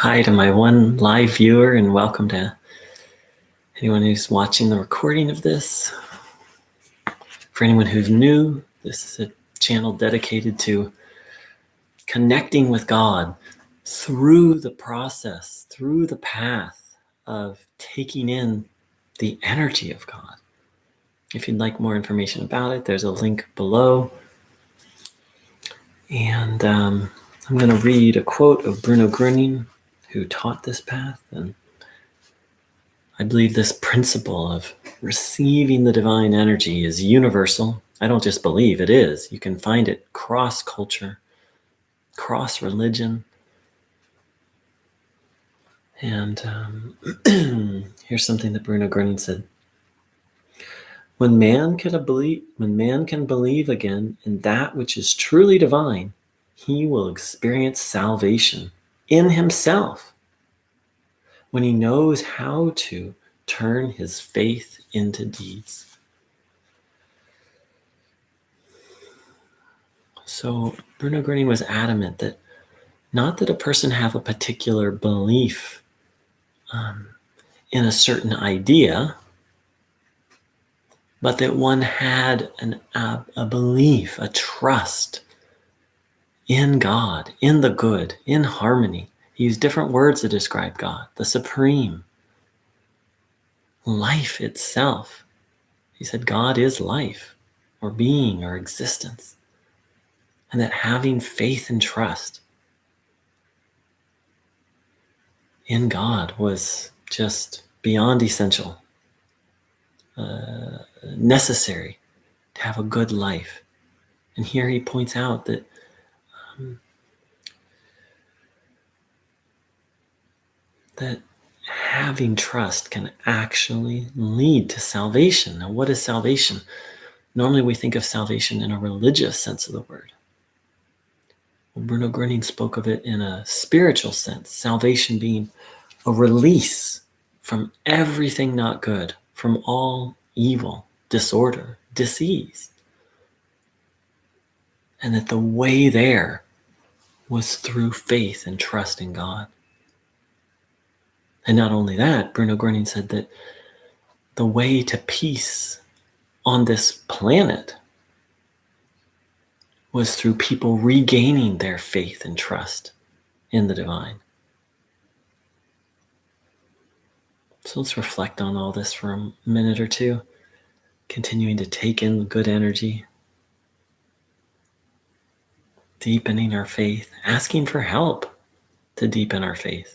Hi to my one live viewer, and welcome to anyone who's watching the recording of this. For anyone who's new, this is a channel dedicated to connecting with God through the process, through the path of taking in the energy of God. If you'd like more information about it, there's a link below. And I'm going to read a quote of Bruno Groening, who taught this path. And I believe this principle of receiving the divine energy is universal. I don't just believe, it is. You can find it cross-culture, cross-religion. And here's something that Bruno Groening said. When man can believe again in that which is truly divine, he will experience salvation in himself when he knows how to turn his faith into deeds. So Bruno Groening was adamant that not that a person have a particular belief in a certain idea, but that one had a belief, a trust in God, in the good, in harmony. He used different words to describe God, the supreme, life itself. He said God is life, or being, or existence. And that having faith and trust in God was just beyond essential, necessary to have a good life. And here he points out that that having trust can actually lead to salvation. Now, what is salvation? Normally we think of salvation in a religious sense of the word. Well, Bruno Groening spoke of it in a spiritual sense, salvation being a release from everything not good, from all evil, disorder, disease. And that the way there was through faith and trust in God. And not only that, Bruno Groening said that the way to peace on this planet was through people regaining their faith and trust in the divine. So let's reflect on all this for a minute or two, continuing to take in good energy, deepening our faith, asking for help to deepen our faith.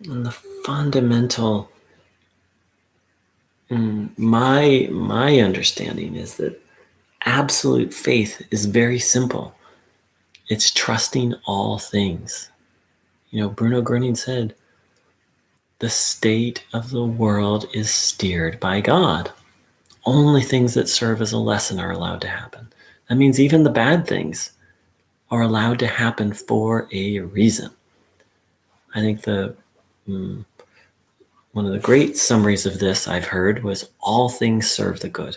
And the fundamental, my understanding is that absolute faith is very simple. It's trusting all things. You know, Bruno Groening said, the state of the world is steered by God. Only things that serve as a lesson are allowed to happen. That means even the bad things are allowed to happen for a reason. I think one of the great summaries of this I've heard was all things serve the good.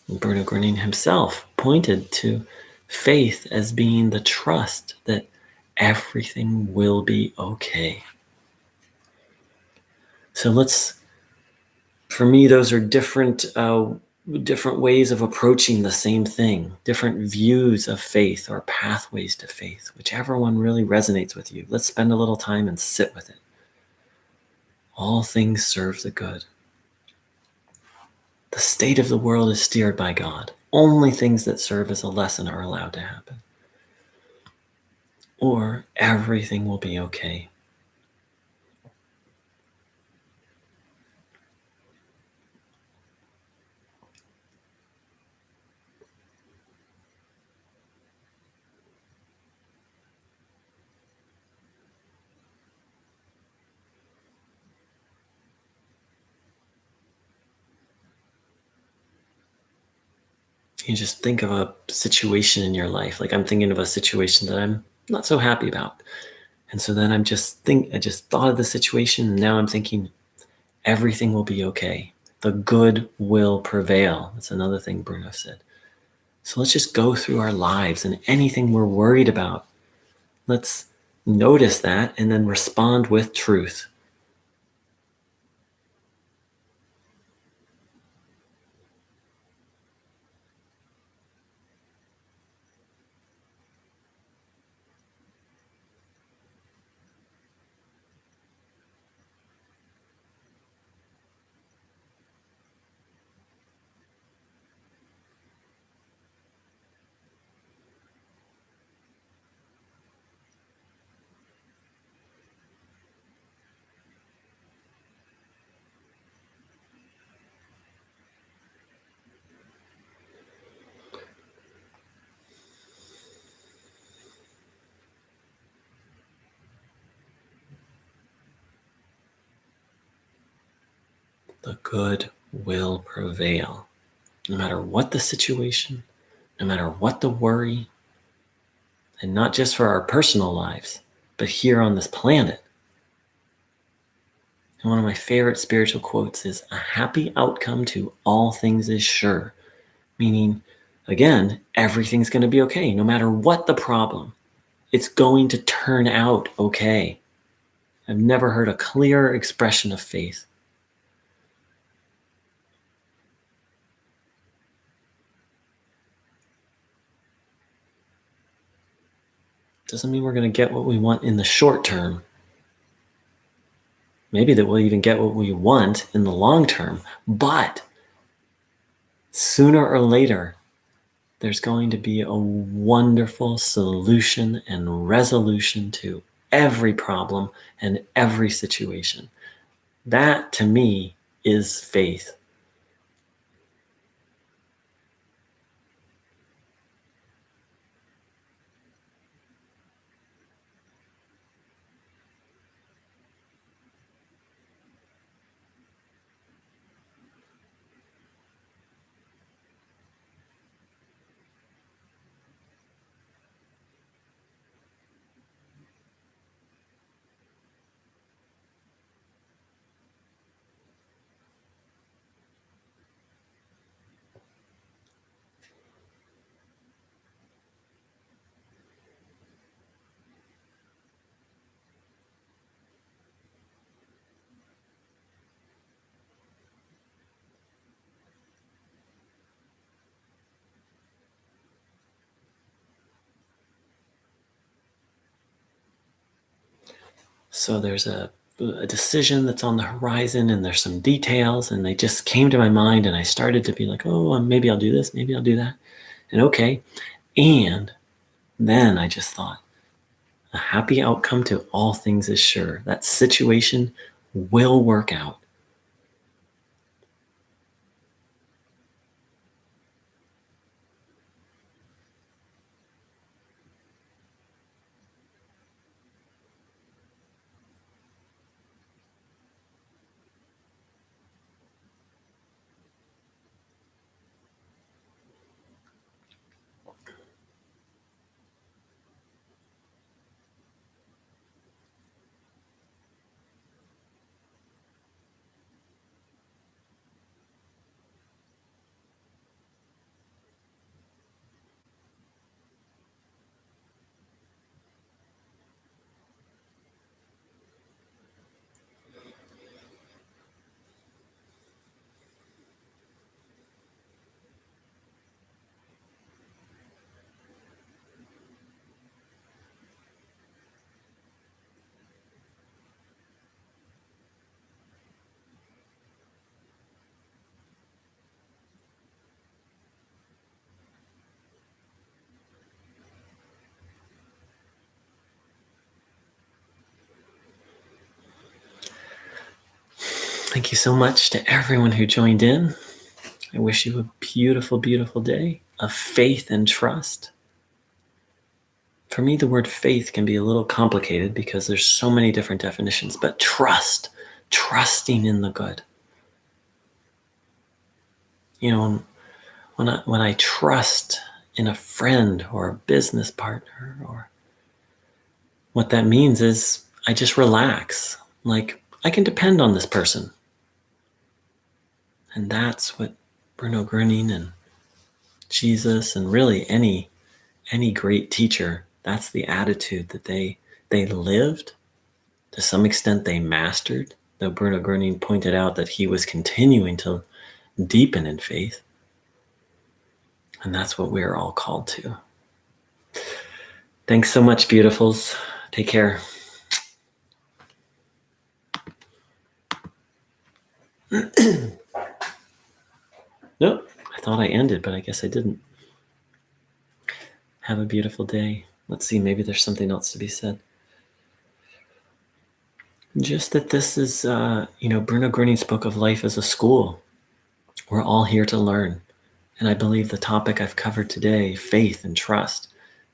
And Bruno Groening himself pointed to faith as being the trust that everything will be okay. So for me, those are different ways of approaching the same thing, different views of faith or pathways to faith, whichever one really resonates with you. Let's spend a little time and sit with it. All things serve the good. The state of the world is steered by God. Only things that serve as a lesson are allowed to happen. Or everything will be okay. You just think of a situation in your life. Like I'm thinking of a situation that I'm not so happy about. And so then I just thought of the situation, and now I'm thinking everything will be okay. The good will prevail. That's another thing Bruno said. So let's just go through our lives, and anything we're worried about, let's notice that and then respond with truth. The good will prevail. No matter what the situation, no matter what the worry, and not just for our personal lives, but here on this planet. And one of my favorite spiritual quotes is, "A happy outcome to all things is sure." Meaning, again, everything's going to be okay. No matter what the problem, it's going to turn out okay. I've never heard a clearer expression of faith. Doesn't mean we're going to get what we want in the short term. Maybe that we'll even get what we want in the long term. But sooner or later, there's going to be a wonderful solution and resolution to every problem and every situation. That, to me, is faith. So there's a decision that's on the horizon, and there's some details, and they just came to my mind, and I started to be like, oh, maybe I'll do this, maybe I'll do that. And okay. And then I just thought, a happy outcome to all things is sure. That situation will work out. Thank you so much to everyone who joined in. I wish you a beautiful, beautiful day of faith and trust. For me, the word faith can be a little complicated because there's so many different definitions, but trust, trusting in the good. You know, When I trust in a friend or a business partner, or what that means is I just relax. Like, I can depend on this person. And that's what Bruno Groening and Jesus and really any great teacher, that's the attitude that they lived. To some extent they mastered, though Bruno Groening pointed out that he was continuing to deepen in faith. And that's what we're all called to. Thanks so much, beautifuls. Take care. Nope, I thought I ended, but I guess I didn't. Have a beautiful day. Let's see, maybe there's something else to be said. Just that this is, Bruno Groening spoke of life as a school. We're all here to learn. And I believe the topic I've covered today, faith and trust,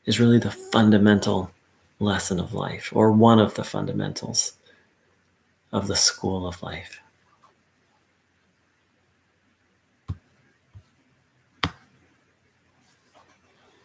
is really the fundamental lesson of life, or one of the fundamentals of the school of life.